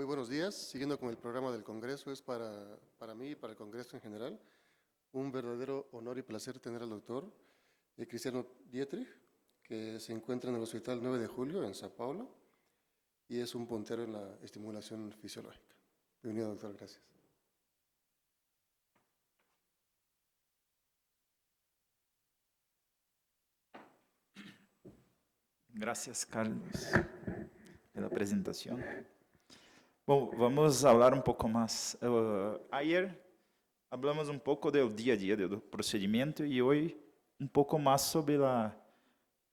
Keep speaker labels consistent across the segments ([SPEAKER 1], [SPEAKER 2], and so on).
[SPEAKER 1] Muy buenos días. Siguiendo con el programa del Congreso, es para mí y para el Congreso en general un verdadero honor y placer tener al doctor Cristiano Dietrich, que se encuentra en el Hospital 9 de Julio en Sao Paulo y es un puntero en la estimulación fisiológica. Bienvenido, doctor. Gracias.
[SPEAKER 2] Gracias, Carlos, pela apresentação. Bom, vamos falar um pouco mais. Ayer hablamos um pouco do dia a dia do procedimento e hoje um pouco mais sobre a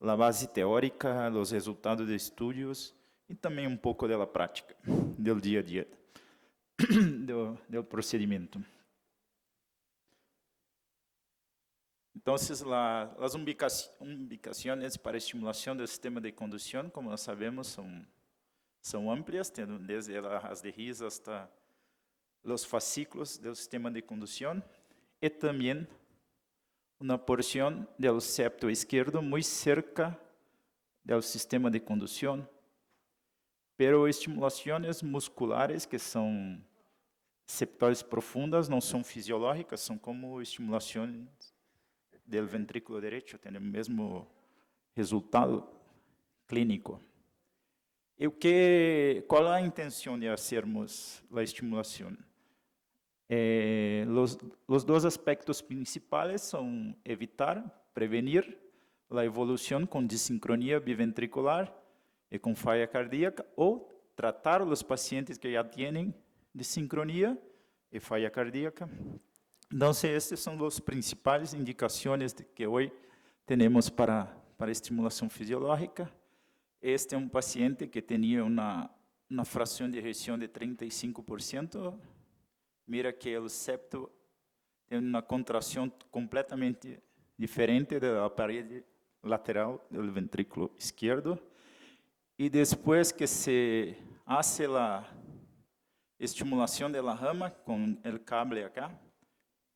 [SPEAKER 2] base teórica, os resultados de estudos e também um pouco da prática do dia a dia do procedimento. Então, as ubicações para estimulação do sistema de condução, como nós sabemos, são amplias, tendo desde as de RIS hasta os fascículos do sistema de condução, e também uma porção do septo esquerdo muito cerca do sistema de condução, pero estimulações musculares que são septais profundas, não são fisiológicas, são como estimulações do ventrículo direito, tem o mesmo resultado clínico. E qual a intenção de fazermos a estimulação? Os dois aspectos principais são evitar, prevenir a evolução com desincronia biventricular e com falha cardíaca, ou tratar os pacientes que já têm desincronia e falha cardíaca. Então, estas são as principais indicações que hoje temos para estimulação fisiológica. Este é um paciente que tinha uma fração de ejeção de 35%. Mira que o septo tem uma contração completamente diferente da parede lateral do ventrículo esquerdo. E depois que se faz a estimulação da rama com o cable acá,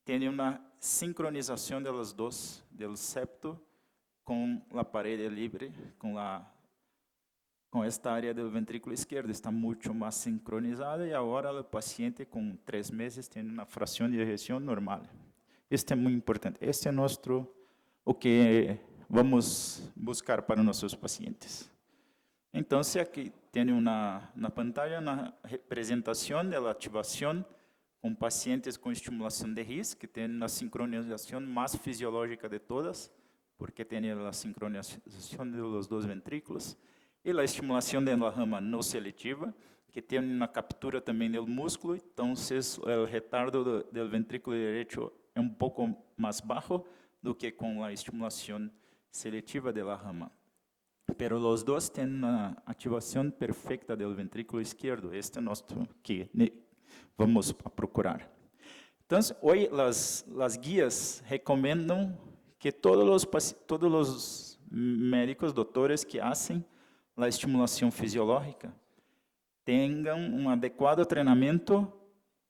[SPEAKER 2] tem uma sincronização dos dois, do septo com a parede livre, com esta área do ventrículo esquerdo, está muito mais sincronizada e agora o paciente com 3 meses tem uma fração de ejeção normal. Este é muito importante. Este é o que vamos buscar para nossos pacientes. Então, aqui tem na pantalla uma representação da ativação com pacientes com estimulação de RIS, que tem a sincronização mais fisiológica de todas, porque tem a sincronização dos dois ventrículos, e a estimulação da rama não seletiva, que tem uma captura também do músculo, então o retardo do ventrículo direito é um pouco mais baixo do que com a estimulação seletiva da rama. Pero os dois têm uma ativação perfeita do ventrículo esquerdo. Este é nosso que vamos procurar. Então, hoje as guias recomendam que todos os médicos, doutores que fazem a estimulação fisiológica tenham um adequado treinamento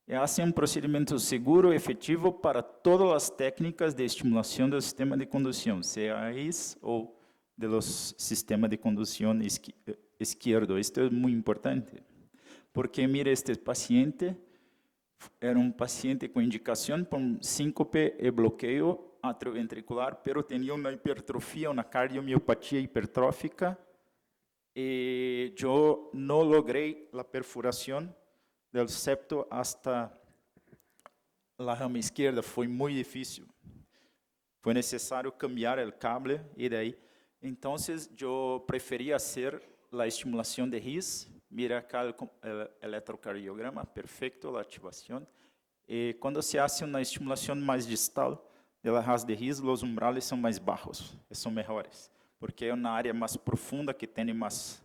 [SPEAKER 2] e fazem um procedimento seguro e efetivo para todas as técnicas de estimulação do sistema de condução, seja RIS ou dos sistemas de condução esquerdo. Isto é muito importante, porque mira, este paciente era um paciente com indicação para síncope e bloqueio atrioventricular, pero tinha uma hipertrofia, uma cardiomiopatia hipertrófica, e eu não logrei a perfuração do septo hasta a rama esquerda. Foi muito difícil. Foi necessário cambiar o cable e daí. Então, eu preferia fazer a estimulação de RIS. Mira acá o eletrocardiograma, perfeito, a ativação. E quando se faz uma estimulação mais distal da raiz de RIS, os umbrales são mais baixos, são melhores, porque é uma área mais profunda que tem mais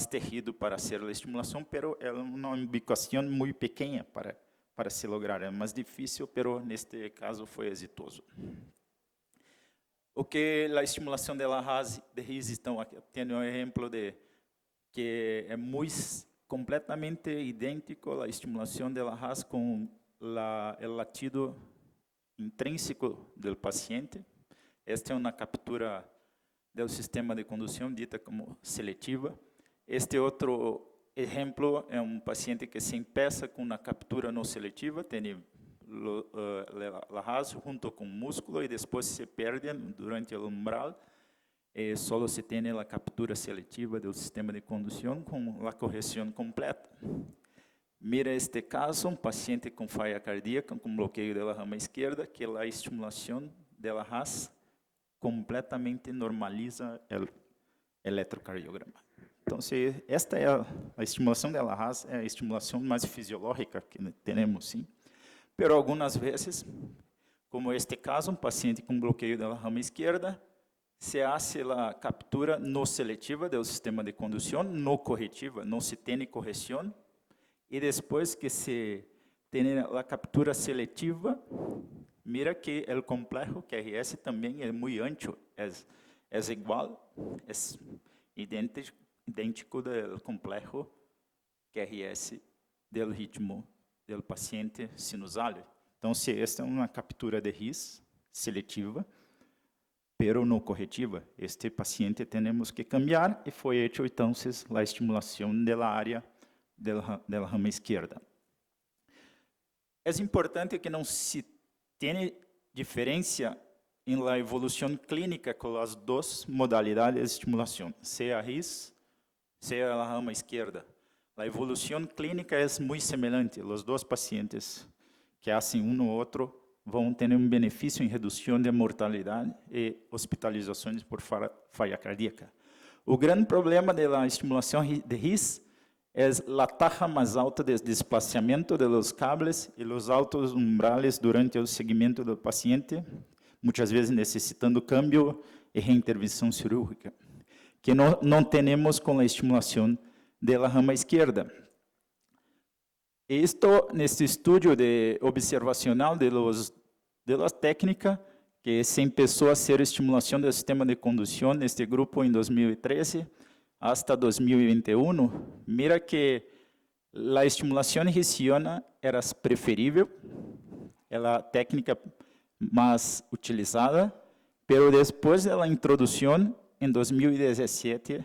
[SPEAKER 2] tecido para fazer a estimulação, pero é uma ubicação muito pequena para se lograr. É mais difícil, pero neste caso foi exitoso. O que a estimulação da raiz de RIS, então, aqui tem um exemplo de que é muito completamente idêntico à estimulação da raiz com o latido intrínseco do paciente. Esta é uma captura do sistema de condução dita como seletiva. Este outro ejemplo é um paciente que se empieza com uma captura não seletiva, tem la RAS junto com o músculo e depois se perde durante o umbral. Só se tem a captura seletiva do sistema de condução com a correção completa. Mira este caso, um paciente com falha cardíaca, com bloqueio da rama esquerda, que a estimulação da RAS completamente normaliza o eletrocardiograma. Então, esta é a estimulação da RAS, é a estimulação mais fisiológica que temos, sim. Mas algumas vezes, como este caso, um paciente com bloqueio da rama esquerda, se hace a captura não seletiva do sistema de condução, não corretiva, não se tem correção, e depois que se tem a captura seletiva, mira que o complexo QRS também é muito ancho, é igual, é idêntico do complexo QRS do ritmo do paciente sinusário. Então, se esta é uma captura de RIS seletiva, pero não corretiva, este paciente temos que cambiar e foi hecho então a estimulação da área da rama esquerda. É importante que não se tenha diferença em la evolução clínica com as duas modalidades de estimulação, seja a RIS, seja a rama esquerda. A evolução clínica é muito semelhante. Os dois pacientes que fazem um ou outro vão ter um benefício em redução de mortalidade e hospitalizações por falha cardíaca. O grande problema da estimulação de RIS é a taxa mais alta de desplazamento dos cables e os altos umbrales durante o seguimento do paciente, muitas vezes necessitando câmbio e reintervenção cirúrgica, que não temos com a estimulação da rama esquerda. Neste estudo observacional de la técnica, que se começou a ser estimulação do sistema de condução neste grupo em 2013 hasta 2021, mira que a estimulação hisiana era preferível, é a técnica mais utilizada, pero depois da introdução em 2017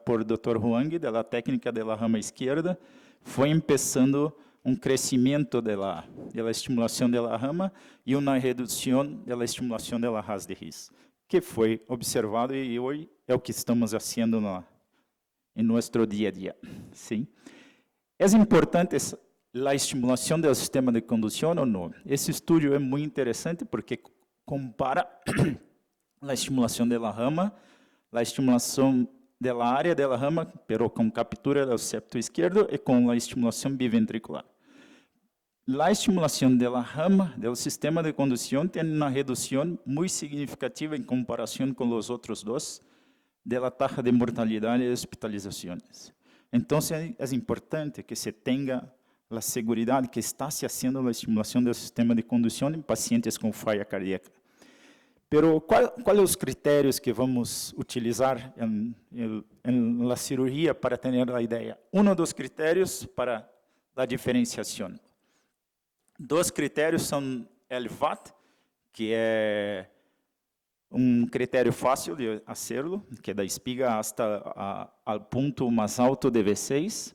[SPEAKER 2] por Dr. Huang, da técnica da rama esquerda, foi começando um crescimento da estimulação da rama e uma redução da estimulação da RAS de RIS, que foi observado e hoje é o que estamos fazendo em nosso dia a dia. Sim. É importante a estimulação do sistema de condução ou não? Esse estudo é muito interessante porque compara a estimulação da rama, a estimulação da área da rama, pero com captura do septo esquerdo e com a estimulação biventricular. A estimulação da rama do sistema de condução tem uma redução muito significativa em comparação com os outros dois da taxa de mortalidade e hospitalizações. Então, é importante que se tenha a segurança que está se fazendo a estimulação do sistema de condução em pacientes com falha cardíaca. Pero, quais os critérios que vamos utilizar em la cirurgia para ter a ideia? Um dos critérios para a diferenciação. Dois critérios são o VAT, que é um critério fácil de hacerlo, que é da espiga hasta ao ponto mais alto de V6,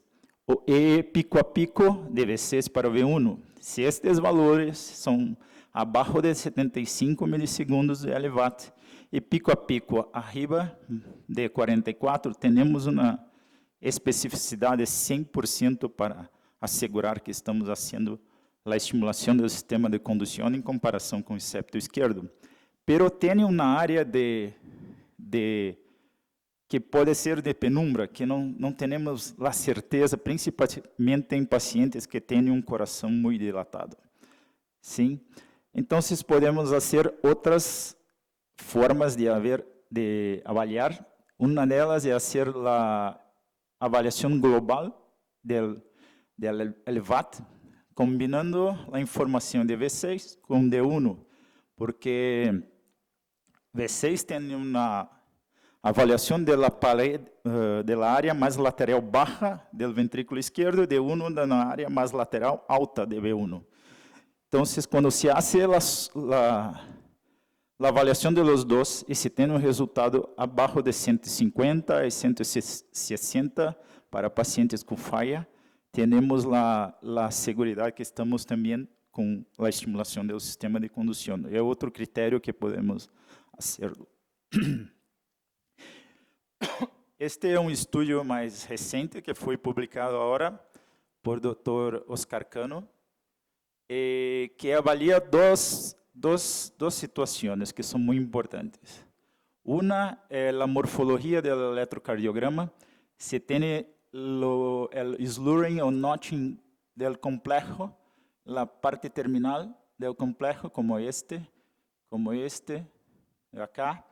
[SPEAKER 2] e pico a pico de V6 para V1. Se estes valores são abaixo de 75 milissegundos de LVAT e pico a pico arriba de 44, temos uma especificidade 100% para assegurar que estamos fazendo a estimulação do sistema de condução em comparação com o septo esquerdo. Pero tem uma área que pode ser de penumbra, que não temos a certeza, principalmente em pacientes que têm um coração muito dilatado. Sim? Então, podemos fazer outras formas de avaliar. Uma delas é fazer a avaliação global do VAT, combinando a informação de V6 com D1, porque V6 tem uma avaliação da parede, da área mais lateral baixa do ventrículo esquerdo, e D1 da área mais lateral alta de V1. Então, quando se faz a avaliação de los dois e se tem um resultado abaixo de 150 e 160, para pacientes com falha, temos a segurança que estamos também com a estimulação do sistema de condução. É outro critério que podemos fazer. Este é um estudo mais recente que foi publicado agora por Dr. Oscar Cano, que avalia duas situações que são muito importantes. Uma é a morfologia do eletrocardiograma, se tem o slurring ou notching do complexo, a parte terminal do complexo, como este, acá.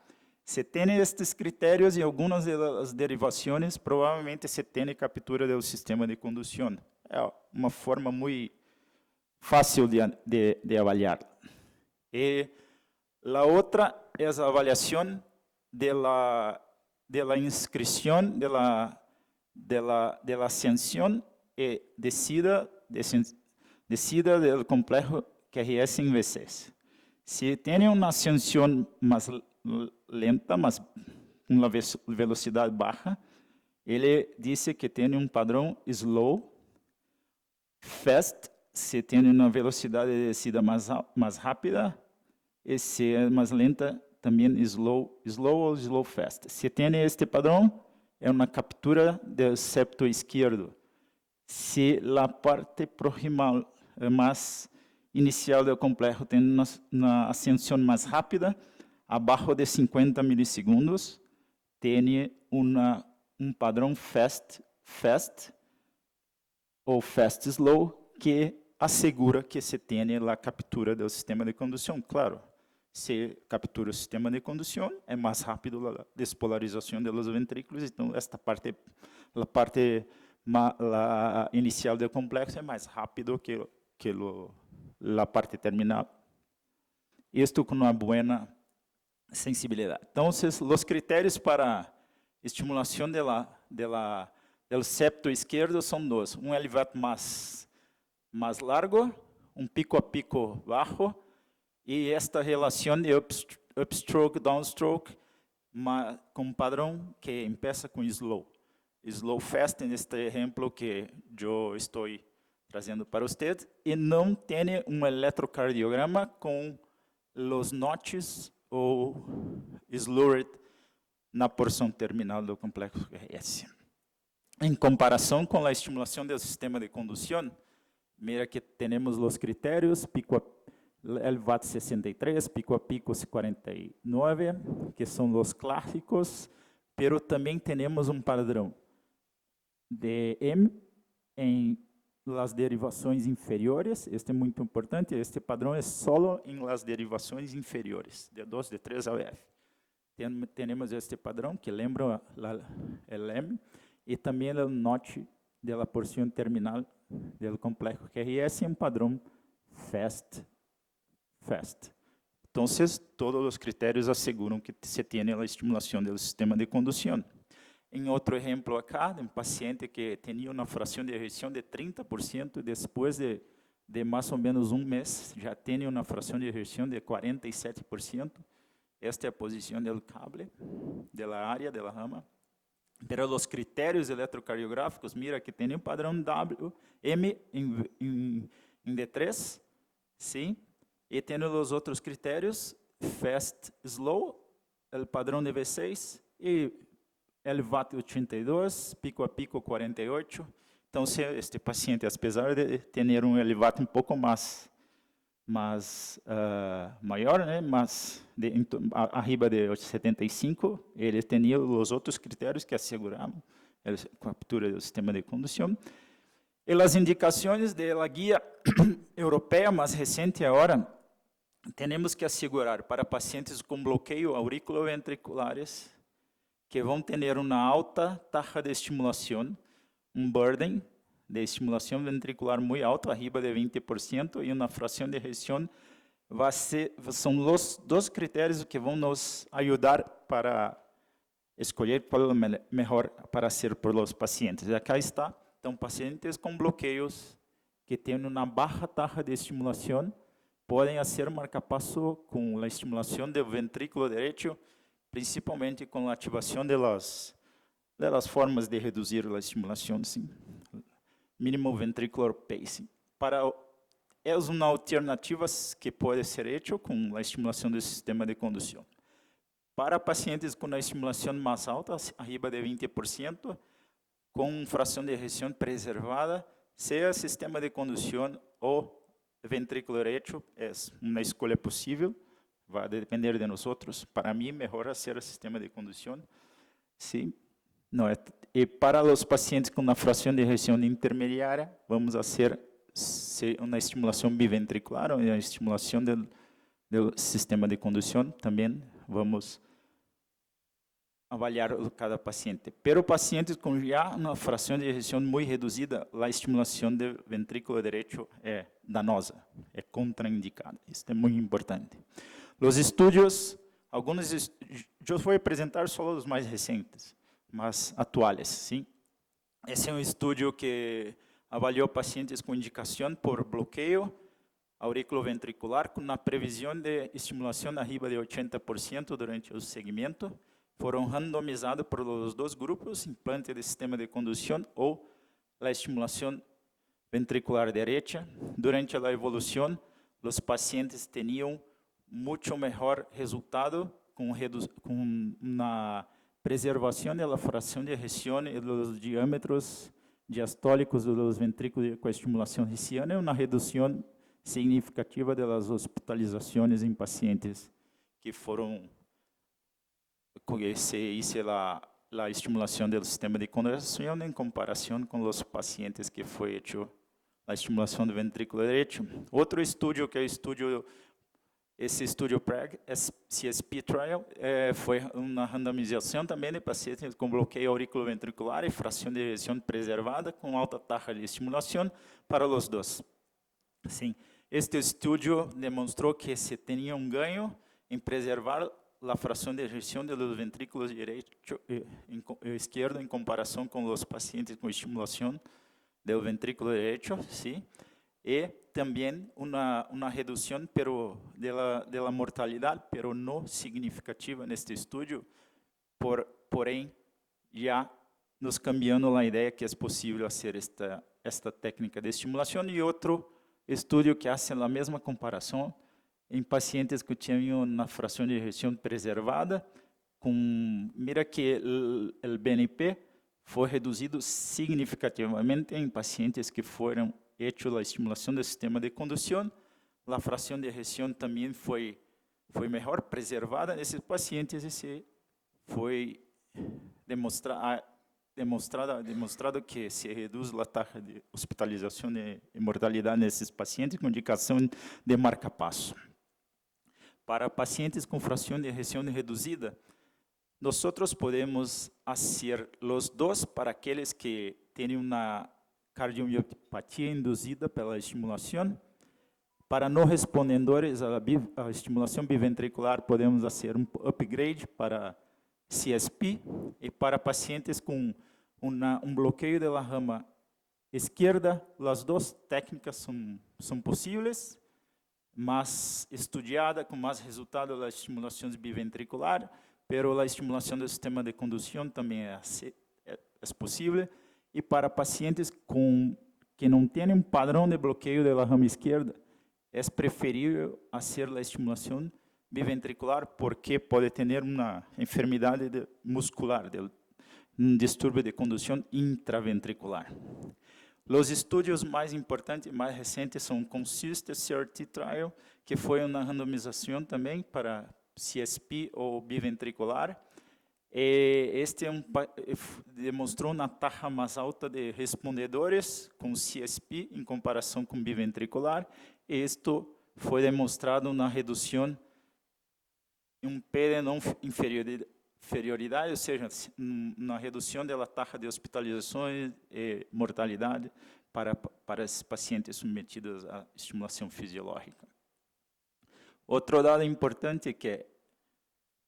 [SPEAKER 2] Se tem estes critérios e algumas das derivações, provavelmente se tem captura do sistema de condução. É uma forma muito fácil de avaliar. E a outra é a avaliação de la inscrição, de la ascensão e descida do complexo QRS em V6. Se tem uma ascensão mais lenta, mas com uma velocidade baixa, ele diz que tem um padrão slow, fast, se tem uma velocidade de descida mais rápida, e se é mais lenta, também slow ou slow fast. Se tem este padrão, é uma captura do septo esquerdo. Se a parte proximal mais inicial do complexo tem uma ascensão mais rápida, abaixo de 50 milissegundos, tem um padrão fast ou fast slow que assegura que se tenha a captura do sistema de condução. Claro, se captura o sistema de condução, é mais rápido a despolarização dos ventrículos, então esta parte, a parte inicial do complexo é mais rápido que a parte terminal. Isto com uma boa sensibilidade. Então, os critérios para estimulação do septo esquerdo são dois. Um elevado mais largo, um pico a pico baixo, e esta relação de upstroke, downstroke, com padrão que começa com slow. Slow fast, neste exemplo que eu estou trazendo para você, e não tem um eletrocardiograma com os notches ou slurred na porção terminal do complexo QRS. Em comparação com a estimulação do sistema de condução, mira que temos os critérios, pico elevado 63, pico a pico 49, que são os clássicos, pero também temos um padrão de M em las derivações inferiores. Este é muito importante, este padrão é solo em las derivações inferiores, de 2, de 3 ao F. Temos este padrão, que lembra o M, e também o notch da porção terminal do complexo QRS, é um padrão fast. Então, todos os critérios asseguram que se tenha a estimulação do sistema de condução. Em outro exemplo acá, um paciente que tinha uma fração de ejeção de 30%, depois de mais ou menos um mês, já tem uma fração de ejeção de 47%. Esta é a posição do cable, da área, da rama. Pero os critérios eletrocardiográficos, mira que tem um padrão M em D3, sim, e tem os outros critérios, fast, slow, o padrão de V6, e elevado 82, pico a pico 48. Então, se este paciente, apesar de ter um elevado um pouco mais maior, né, arriba de 75, ele tinha os outros critérios que asseguravam a captura do sistema de condução. E as indicações da guia europeia mais recente agora, temos que assegurar para pacientes com bloqueio auriculoventriculares que vão ter uma alta taxa de estimulação, um burden de estimulação ventricular muito alto, arriba de 20%, e uma fração de ejeção, são os dois critérios que vão nos ajudar para escolher qual é o melhor para ser por os pacientes. E aqui está, então, pacientes com bloqueios que têm uma baixa taxa de estimulação, podem fazer marcapasso com a estimulação do ventrículo direito, principalmente com a ativação de las formas de reduzir a estimulação, sim. Mínimo ventricular pacing. É uma alternativa que pode ser feita com a estimulação do sistema de condução. Para pacientes com a estimulação mais alta, arriba de 20%, com fração de ejeção preservada, seja sistema de condução ou ventrículo direito, é uma escolha possível, vai depender de nós outros. Para mim, melhor ser o sistema de condução. Sim. Não, e para os pacientes com uma fração de ejeção intermediária, vamos fazer uma estimulação biventricular, ou uma estimulação do sistema de condução, também vamos avaliar cada paciente. Pero pacientes com já uma fração de ejeção muito reduzida, a estimulação do ventrículo direito é danosa, é contraindicada. Isso é muito importante. Os estudos, eu vou apresentar só os mais recentes, mas atuais, sim. Esse é um estudo que avaliou pacientes com indicação por bloqueio auriculoventricular com uma previsão de estimulação arriba de 80% durante o segmento. Foram randomizados por os dois grupos, implante de sistema de condução ou a estimulação ventricular direita. Durante a evolução, os pacientes tinham muito melhor resultado com uma preservação da fração de ejeção e dos diâmetros diastólicos dos ventrículos com estimulação hessiana e uma redução significativa das hospitalizações em pacientes que foram hice a estimulação do sistema de condução em comparação com os pacientes que foi feita a estimulação do ventrículo direito. Outro estudo que é esse estudo PRAG, CSP Trial, foi uma randomização também de pacientes com bloqueio auriculoventricular e fração de ejeção preservada com alta taxa de estimulação para os dois. Sim, este estudo demonstrou que se tinha um ganho em preservar a fração de ejeção dos ventrículos direito e esquerdo em comparação com os pacientes com estimulação do ventrículo direito, sim, e também uma redução da mortalidade, pero não significativa neste estudo, porém já nos cambiando a ideia que é possível fazer esta técnica de estimulação. E outro estudo que faz a mesma comparação em pacientes que tinham uma fração de ejeção preservada, mira que o BNP foi reduzido significativamente em pacientes que foram feitos a estimulação do sistema de condução. A fração de ejeção também foi melhor preservada nesses pacientes e foi demonstrado que se reduz a taxa de hospitalização e mortalidade nesses pacientes com indicação de marca-passo. Para pacientes com fração de ejeção reduzida, nós podemos fazer os dois para aqueles que têm uma cardiomiopatia induzida pela estimulação. Para não respondedores à estimulação biventricular, podemos fazer um upgrade para CSP, e para pacientes com bloqueio da rama esquerda, as duas técnicas são possíveis, mas estudiada com mais resultado da estimulação biventricular, pero a estimulação do sistema de condução também é possível. E para pacientes que não têm um padrão de bloqueio da rama esquerda, é preferível fazer a estimulação biventricular porque pode ter uma enfermidade muscular, um distúrbio de condução intraventricular. Os estudos mais importantes e mais recentes são o CONSIST-CRT Trial, que foi uma randomização também para CSP ou biventricular. Este demonstrou uma taxa mais alta de respondedores com CSP em comparação com biventricular. Isto foi demonstrado na redução em P de não inferioridade, ou seja, na redução da taxa de hospitalizações e mortalidade para esses pacientes submetidos à estimulação fisiológica. Outro dado importante que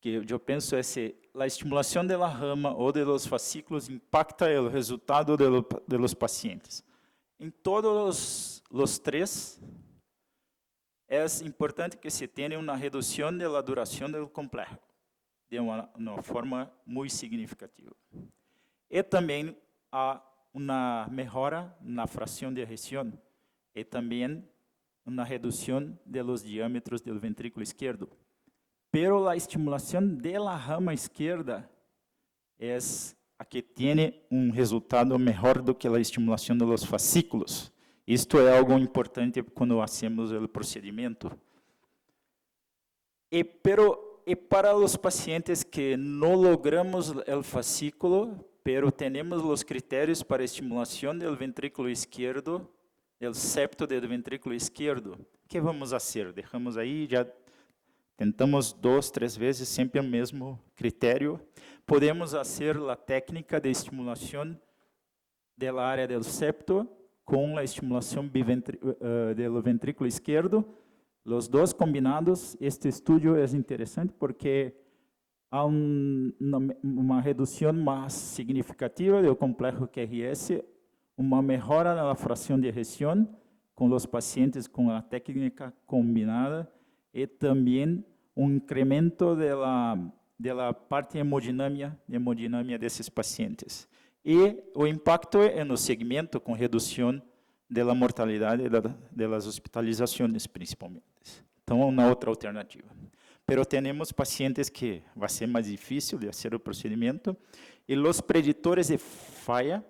[SPEAKER 2] eu penso é se a estimulação da rama ou dos fascículos impacta o resultado dos pacientes. Em todos os três, é importante que se tenha uma redução da duração do complexo, de uma forma muito significativa. E também há uma melhora na fração de ejeção e também uma redução de los diâmetros do ventrículo esquerdo. Pero a estimulação de la rama esquerda é a que tem resultado melhor do que a estimulação de los fascículos. Isto é algo importante quando hacemos o procedimento. E para os pacientes que não logramos o fascículo, pero temos os critérios para estimulação do ventrículo esquerdo, do septo do ventrículo esquerdo, o que vamos fazer? Deixamos aí, já tentamos 2, 3 vezes, sempre o mesmo critério. Podemos fazer a técnica de estimulação da área do septo com a estimulação do ventrículo esquerdo. Os dois combinados. Este estudo é interessante porque há uma redução mais significativa do complexo QRS, uma melhora na fração de ejeção com os pacientes com a técnica combinada e também incremento da parte hemodinâmica desses pacientes. E o impacto é no segmento com redução da mortalidade das hospitalizações, principalmente. Então, uma outra alternativa. Pero temos pacientes que vai ser mais difícil de fazer o procedimento e os preditores de falha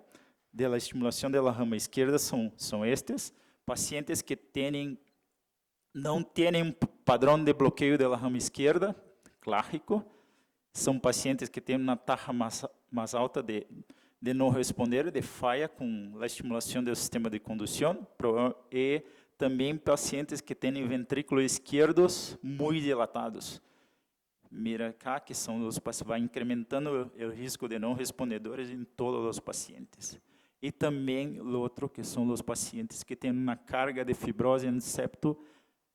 [SPEAKER 2] da estimulação da rama esquerda são estes, pacientes que não têm padrão de bloqueio da rama esquerda, clássico, são pacientes que têm uma taxa mais alta de não responder, de falha com a estimulação do sistema de condução, e também pacientes que têm ventrículos esquerdos muito dilatados. Mira cá que vai incrementando o risco de não respondedores em todos os pacientes. E também o outro, que são os pacientes que têm uma carga de fibrose no septo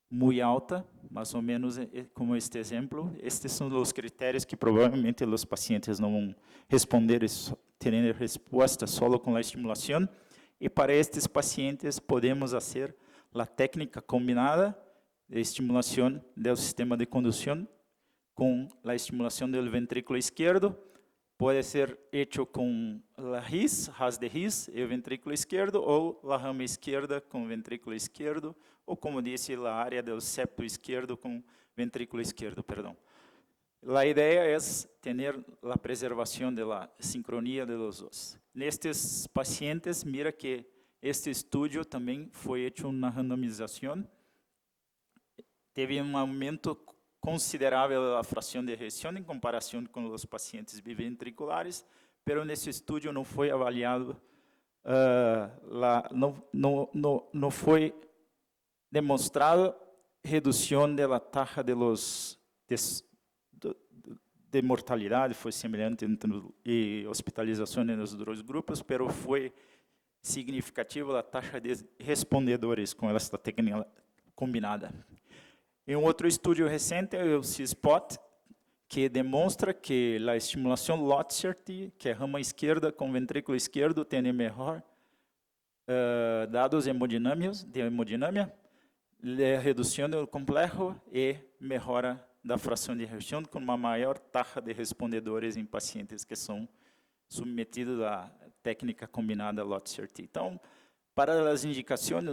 [SPEAKER 2] muito alta, mais ou menos como este exemplo. Estes são os critérios que provavelmente os pacientes não vão responder, terem resposta só com a estimulação. E para estes pacientes podemos fazer a técnica combinada de estimulação do sistema de condução com a estimulação do ventrículo esquerdo. Pode ser feito com a ras de ris e o ventrículo esquerdo, ou a rama esquerda com o ventrículo esquerdo, ou como disse, a área do septo esquerdo com ventrículo esquerdo, perdão. A ideia é ter a preservação da sincronia de los dos. Nestes pacientes, mira que este estudo também foi feito uma randomização, teve aumento considerável da fração de ejeção em comparação com os pacientes biventriculares, pero nesse estudo não foi avaliado, não foi demonstrado redução da taxa de mortalidade, foi semelhante e hospitalização nos dois grupos, pero foi significativa a taxa de respondedores com esta técnica combinada. Em outro estudo recente, o CISPOT, que demonstra que a estimulação LOTCERT, que é a rama esquerda com ventrículo esquerdo, tem melhor dados hemodinâmicos, de hemodinâmica, redução do complexo e melhora da fração de ejeção com uma maior taxa de respondedores em pacientes que são submetidos à técnica combinada LOTCERT. Então, para as indicações,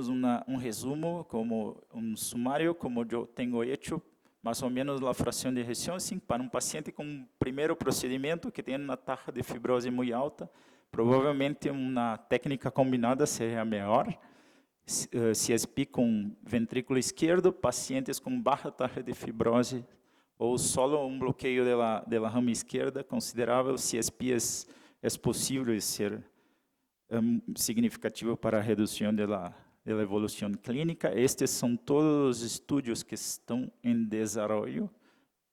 [SPEAKER 2] resumo, como sumário, como eu tenho feito, mais ou menos a fração de ejeção, assim, para paciente com primeiro procedimento que tem uma taxa de fibrose muito alta, provavelmente uma técnica combinada seria melhor. CSP com ventrículo esquerdo, pacientes com baixa taxa de fibrose ou só bloqueio da rama esquerda considerável, CSP é possível ser significativo para a redução da evolução clínica. Estes são todos os estudos que estão em desenvolvimento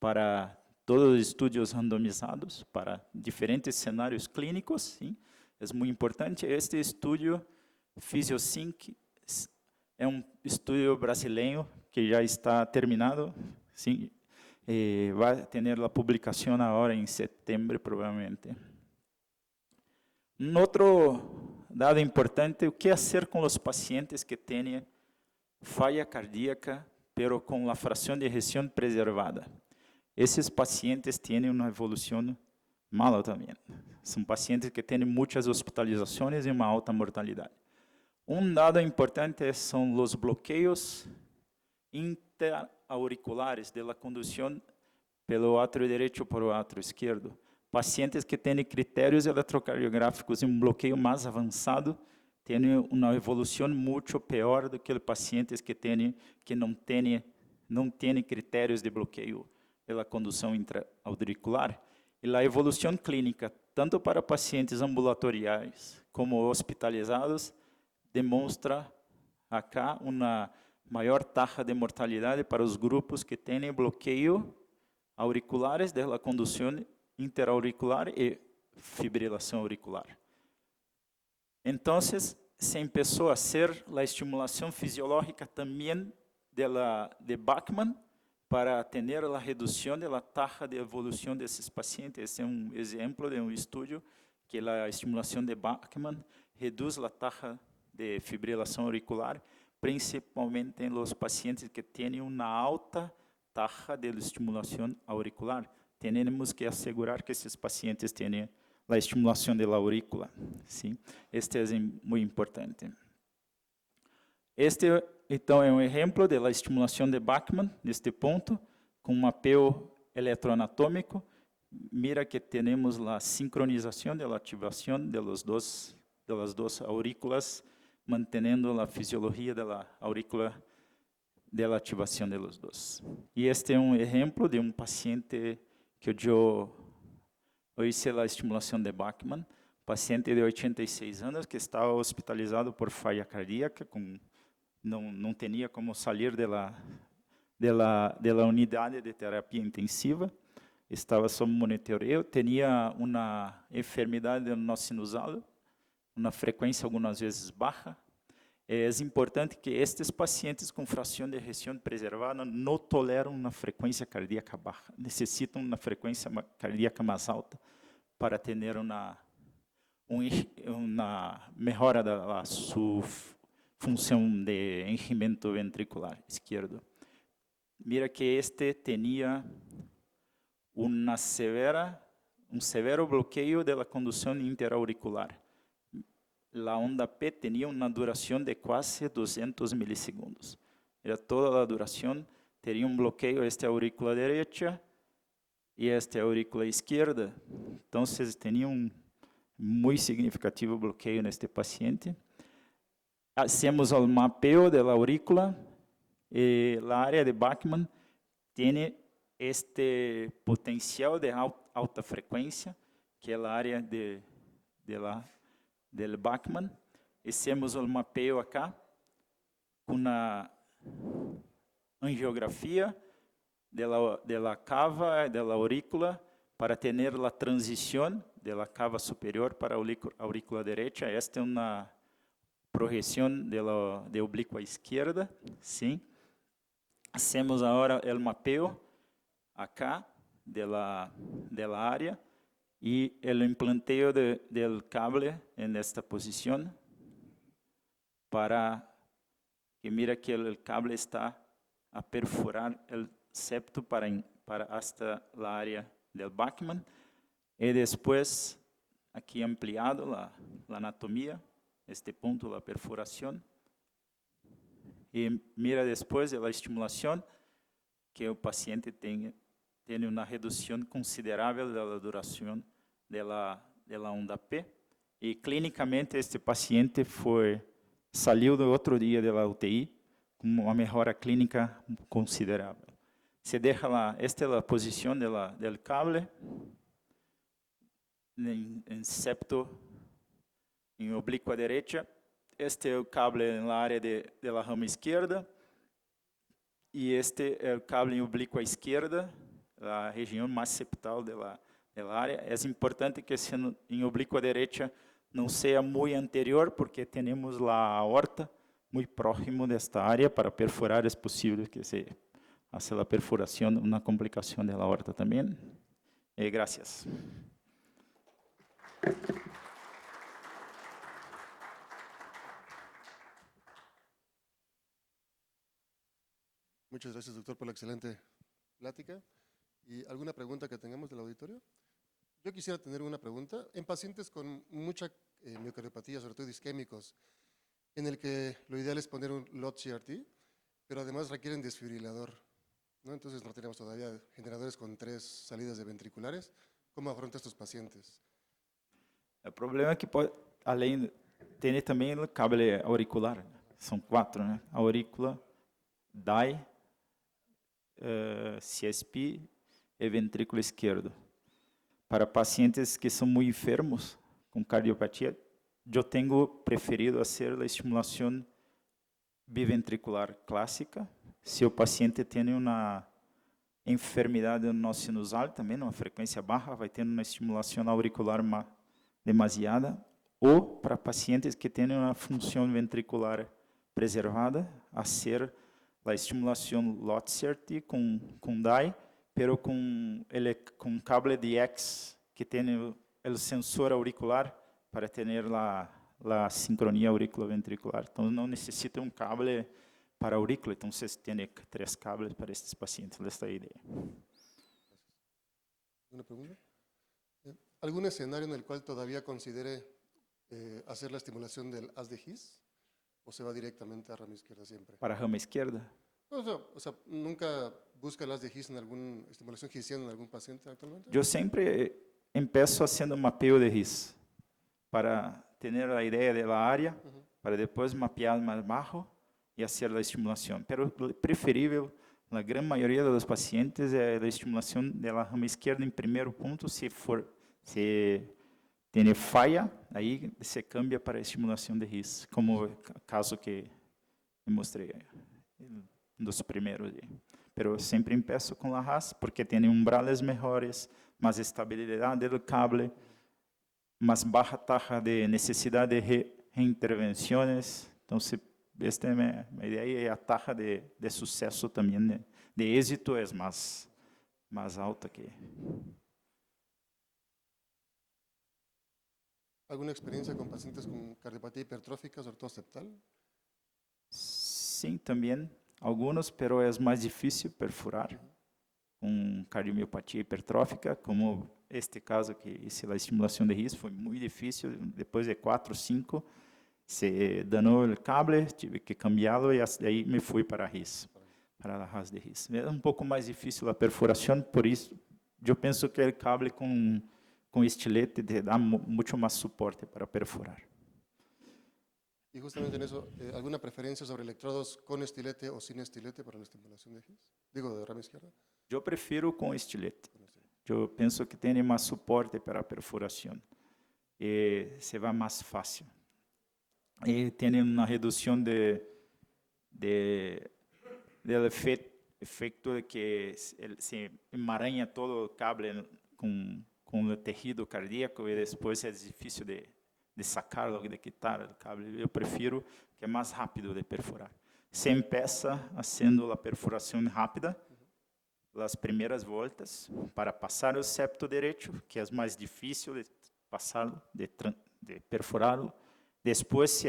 [SPEAKER 2] para todos os estudos randomizados para diferentes cenários clínicos. Sim, é muito importante. Este estudo PhysioSync é estudo brasileiro que já está terminado. Sim, vai ter a publicação agora em setembro, provavelmente. Outro dado importante, o que fazer com os pacientes que têm falha cardíaca, pero com a fração de ejeção preservada. Esses pacientes têm uma evolução malo también. Son pacientes que tienen muchas hospitalizaciones y una alta mortalidad. Un dado importante son los bloqueos interauriculares de la conducción pelo átrio derecho por o átrio esquerdo. Pacientes que têm critérios eletrocardiográficos e bloqueio mais avançado têm uma evolução muito pior do que pacientes que não têm critérios de bloqueio pela condução intraauricular. E a evolução clínica, tanto para pacientes ambulatoriais como hospitalizados, demonstra acá uma maior taxa de mortalidade para os grupos que têm bloqueio auriculares da condução interauricular e fibrilação auricular. Então, se começou a ser a estimulação fisiológica também de Bachmann para ter a redução da taxa de evolução desses pacientes. Esse é exemplo de estudo que a estimulação de Bachmann reduz a taxa de fibrilação auricular, principalmente em los pacientes que têm uma alta taxa de estimulação auricular. Temos que assegurar que esses pacientes tenham a estimulação da aurícula. Sim, este é muito importante. Este, então, é exemplo da estimulação de Bachmann, neste ponto, com mapeio eletroanatômico. Mira que temos a sincronização da ativação das duas aurículas, mantendo a fisiologia da aurícula da ativação de los dois. E este é exemplo de paciente que eu hice a estimulação de Bachmann, paciente de 86 anos que estava hospitalizado por falha cardíaca, não tinha como sair da unidade de terapia intensiva, estava sob monitoreio, tinha uma enfermidade no sinusal, uma frequência algumas vezes baixa. É importante que estes pacientes com fração de ejeção preservada não toleram uma frequência cardíaca baixa, necessitam uma frequência cardíaca mais alta para ter uma melhora da sua função de enchimento ventricular esquerdo. Mira que este tinha um severo bloqueio da condução interauricular. A onda P tinha uma duração de quase 200 milissegundos. Era toda a duração, teria bloqueio esta aurícula direita e esta aurícula esquerda. Então, tinha muito significativo bloqueio neste paciente. Hacemos o mapeio da aurícula e a área de Bachmann tem este potencial de alta frequência, que é a área del Bachmann. Hicimos o mapeio acá com a angiografia da cava da aurícula para ter a transição da cava superior para a aurícula direita. Esta é uma projeção da oblíqua esquerda. Sim. Hacemos agora o mapeio acá da área e o implanteio do cable nesta posição para que mira que o cable está a perfurar o septo para hasta a área do Bachmann e depois aqui ampliado a anatomia, este ponto da perfuração e mira depois a estimulação que o paciente tem uma redução considerável da duração da onda P. E clinicamente este paciente saiu do outro dia da UTI com uma melhora clínica considerável. Se deixa esta é a posição do cable em septo em oblíqua direita. Este é o cable na área da rama esquerda e este é o cable em oblíqua esquerda, a região mais septal da área. É importante que em oblíqua direita não seja muito anterior, porque temos a aorta muito próximo desta área para perfurar. É possível que se faça a perfuração, uma complicação da aorta também. Graças.
[SPEAKER 1] Muchas gracias, doctor, por la excelente plática. ¿Y alguna pregunta que tengamos del auditorio? Yo quisiera tener una pregunta. En pacientes con mucha miocardiopatía, sobre todo isquémicos, en el que lo ideal es poner un LOT CRT, pero además requieren desfibrilador, ¿no? Entonces no tenemos todavía generadores con 3 salidas de ventriculares. ¿Cómo afronta estos pacientes?
[SPEAKER 2] O problema é que pode, além, tem também o cable auricular, né? São 4, né? Aurícula, DAI, CSP e ventrículo esquerdo. Para pacientes que são muito enfermos, com cardiopatia, eu tenho preferido fazer a estimulação biventricular clássica. Se o paciente tem uma enfermidade no sinusal, também uma frequência baixa, vai ter uma estimulação auricular demasiada, ou para pacientes que têm uma função ventricular preservada, a ser a estimulação LOT-CRT com DAI, pero com cable de X, que tem o sensor auricular para ter a sincronia auriculoventricular. Então, não necessita um cable para aurícula, então você tem 3 cables para esses pacientes. Esta é a ideia.
[SPEAKER 1] ¿Una pregunta? ¿Algún escenario en el cual todavía considere hacer la estimulación del haz de His? ¿O se va directamente a rama izquierda siempre?
[SPEAKER 2] Para a rama esquerda?
[SPEAKER 1] O sea, ¿nunca busca el haz de His en alguna estimulación hisiana en algún paciente actualmente?
[SPEAKER 2] Eu sempre empiezo haciendo um mapeio de His, para ter a ideia da área, para depois mapear mais baixo e fazer a estimulação. Pero preferível, na grande maioria dos pacientes, é a estimulação da rama esquerda em primeiro ponto. Se tem falha, aí se cambia para a estimulação de His, como o caso que eu mostrei, um dos primeiros. Pero sempre empiezo com a RAS, porque tem umbrales melhores, mais estabilidade do cable, mais baixa taxa de necessidade de reintervenções. Então, esta é a minha ideia, e a taxa de sucesso também, né, de êxito é mais alta que...
[SPEAKER 1] ¿Alguna experiencia con pacientes con cardiopatía hipertrófica, sobre todo septal?
[SPEAKER 2] Sim, também. Alguns, pero é mais difícil perfurar com cardiomiopatia hipertrófica, como este caso que hice a estimulação de His, foi muito difícil. Depois de 4 ou 5, se danou o cable, tive que cambiá-lo e aí me fui para a His, para a RAS de His. É um pouco mais difícil a perfuração, por isso eu penso que o cable com estilete dá muito mais suporte para perfurar.
[SPEAKER 1] Y justamente en eso, ¿alguna preferencia sobre electrodos con estilete o sin estilete para la estimulación de His? Digo, de rama izquierda.
[SPEAKER 2] Eu prefiro com estilete. Eu penso que tem mais suporte para a perfuração. E se vai mais fácil. E tem uma redução do efeito de que se emaranha todo o cable com o tecido cardíaco e depois é difícil de sacarlo, de quitar o cable. Eu prefiro que é mais rápido de perfurar. Se empieza fazendo a perfuração rápida, as primeiras voltas, para passar o septo direito, que é mais difícil de passá-lo, de perfurá-lo. Depois se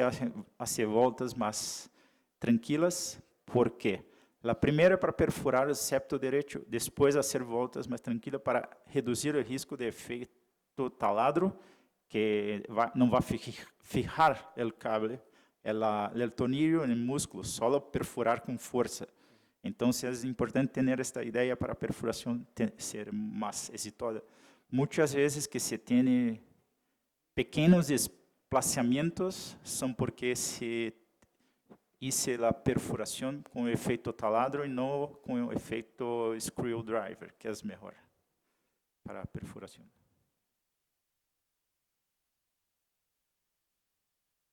[SPEAKER 2] hace voltas mais tranquilas. Por quê? A primeira é para perfurar o septo direito, depois fazer voltas mais tranquilas para reduzir o risco de efeito taladro, que não vai fijar o cable, o tornillo no músculo, só perfurar com força. Então, é importante ter esta ideia para a perfuração ser mais exitosa. Muitas vezes que se tem pequenos desplaçamentos, são porque se hice a perfuração com o efeito taladro e não com o efeito screwdriver, que é melhor para a perfuração.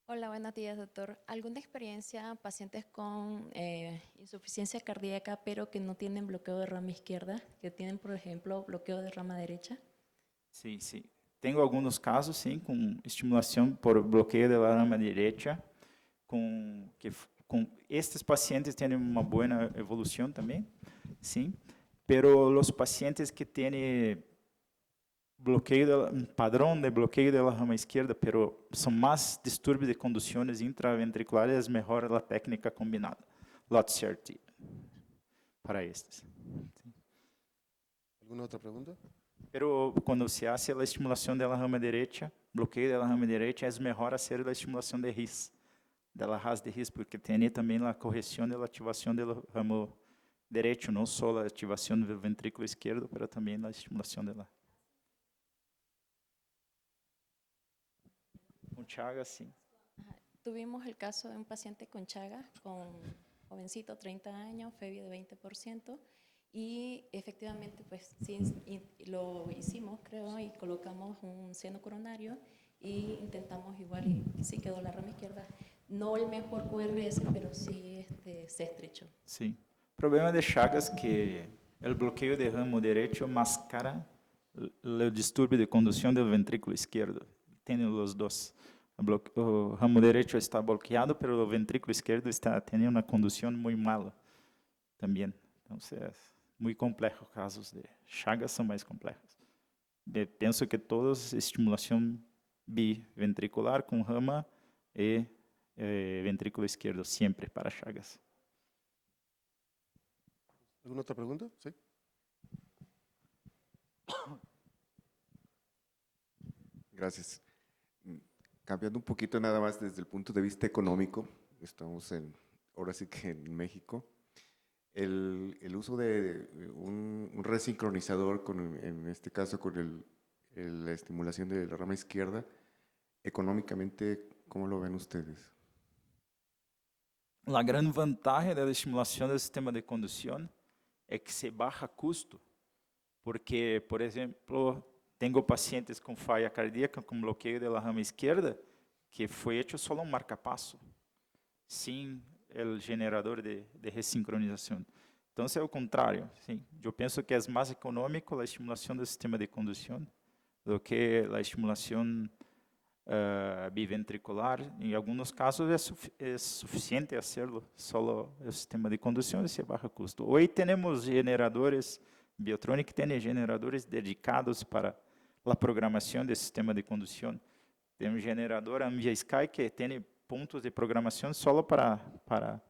[SPEAKER 3] Hola, buenos días, doctor. ¿Alguna experiencia pacientes con insuficiencia cardíaca, pero que no tienen bloqueo de rama izquierda, que tienen, por ejemplo, bloqueo de rama derecha?
[SPEAKER 2] Sim, sim. Tenho alguns casos, sim, com estimulação por bloqueio da rama direita, com estes pacientes têm uma boa evolução também, sim, pero os pacientes que têm bloqueio, padrão de bloqueio da rama esquerda, pero são mais distúrbios de conduções intraventriculares, melhor a técnica combinada, LOT-CRT, para estes.
[SPEAKER 1] ¿Alguna otra pregunta?
[SPEAKER 2] Pero cuando se hace la estimulación de la rama derecha, bloqueo de la rama derecha, es mejor hacer la estimulación de RIS, de la RAS de RIS, porque tiene también la corrección de la activación del ramo derecho, no solo la activación del ventrículo izquierdo, pero también la estimulación de la... Con Chagas, sí.
[SPEAKER 3] Tuvimos el caso de un paciente con Chagas, jovencito, 30 años, FEBI de 20%, y efectivamente, pues sí, lo hicimos, creo, y colocamos un seno coronario y intentamos igual, y sí quedó la rama izquierda. No el mejor QRS, pero sí se estrechó.
[SPEAKER 2] Sí. O problema de Chagas es que el bloqueo de ramo derecho mascara el distúrbio de conducción del ventrículo izquierdo. Tiene los dos. O ramo derecho está bloqueado, pero el ventrículo izquierdo está teniendo una conducción muy mala también. Entonces, muy complejo. Casos de Chagas son más complejos. Pienso que todos estimulación biventricular con rama y ventrículo izquierdo, siempre para Chagas.
[SPEAKER 1] ¿Alguna otra pregunta? Sí.
[SPEAKER 4] Gracias. Cambiando un poquito nada más desde el punto de vista económico, estamos ahora sí que en México, el uso de un resincronizador, en este caso con la estimulación de la rama izquierda, económicamente, ¿cómo lo ven ustedes?
[SPEAKER 2] La gran vantagem da estimulação do sistema de condução é que se baja custo, porque, por exemplo, tenho pacientes com falha cardíaca, com bloqueio da rama esquerda, que foi hecho só um marcapasso, sem o generador de ressincronização. Então, é o contrário. Sim. Eu penso que é mais econômico a estimulação do sistema de condução do que a estimulação biventricular. Em alguns casos é suficiente hacerlo, solo o sistema de condução e se baja custo. Hoje temos generadores, Biotronic tem generadores dedicados para a programação do sistema de condução. Tem um generador Ambia Sky que tem pontos de programação solo para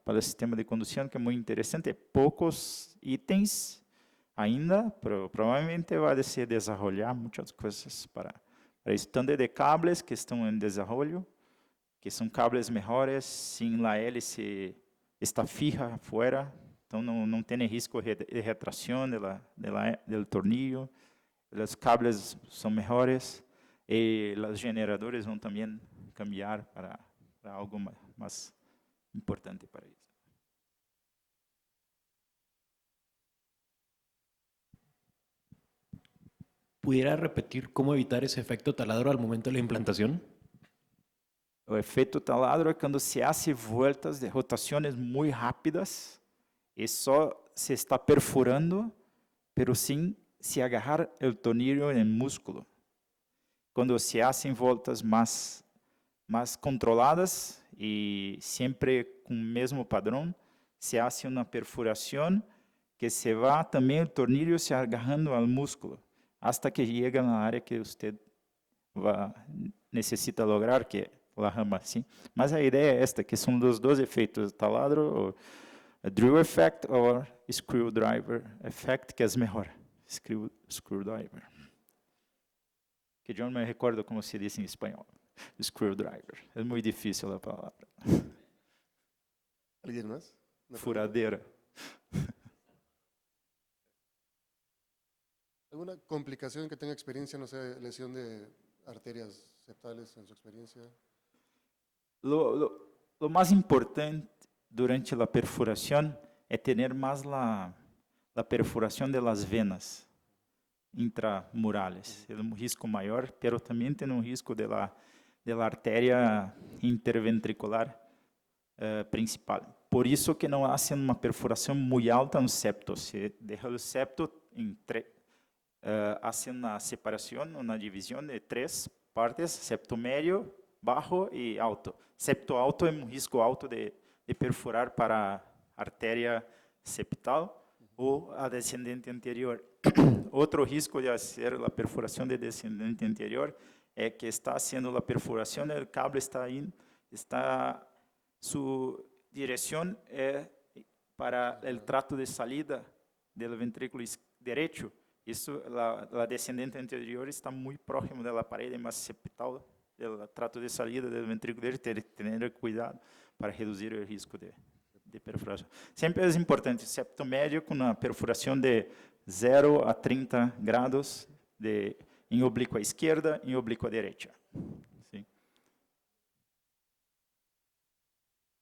[SPEAKER 2] o sistema de condução, que é muito interessante. Poucos itens ainda, provavelmente vai se desenvolver muitas coisas para estándar de cables que estão em desenvolvimento, que são cables melhores, sem a hélice está fija fora, então não tem risco de retração do tornillo, os cables são melhores e os generadores vão também cambiar para algo mais importante para isso.
[SPEAKER 5] ¿Pudiera repetir cómo evitar ese efecto taladro al momento de la implantación?
[SPEAKER 2] O efeito taladro é quando se hace voltas de rotações muito rápidas e só se está perfurando, pero sem se agarrar o tornillo no músculo. Quando se hacen voltas mais controladas e sempre com o mesmo padrão, se hace uma perfuração que se vai também o tornillo se agarrando ao músculo, hasta que chega na área que você necessita lograr, que é a rama, sim. Mas a ideia é esta, que são os dois efeitos, taladro, o drill effect ou screwdriver effect, que é melhor, screwdriver. Que eu não me recordo como se diz em espanhol, screwdriver, é muito difícil a palavra.
[SPEAKER 1] ¿Alguien más?
[SPEAKER 2] Furadeira.
[SPEAKER 1] ¿Alguna complicación que tenga experiencia, no sé, lesión de arterias septales en su experiencia?
[SPEAKER 2] Lo mais importante durante a perfuração é ter mais a perfuração das venas intramurales. É um risco maior, mas também tem um risco da artéria interventricular principal. Por isso que não hacen uma perfuração muito alta no septo. Se deixa o septo em hacen uma separação, uma divisão de 3 partes: septo médio, baixo e alto. Septo alto é um risco alto de perfurar para a artéria septal ou a descendente anterior. Outro risco de fazer a perfuração de descendente anterior é que está sendo a perfuração, o cable sua direção é para o trato de salida do ventrículo direito, Isso, a descendente anterior está muito próximo da parede mais septal do trato de saída do ventrículo dele, ter cuidado para reduzir o risco de perfuração. Sempre é importante, septo médio com uma perfuração de 0 a 30 graus em oblíqua esquerda e em oblíqua direita. Sim.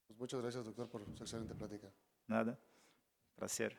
[SPEAKER 1] Pues muchas gracias, doctor, por su excelente plática.
[SPEAKER 2] Nada. Prazer.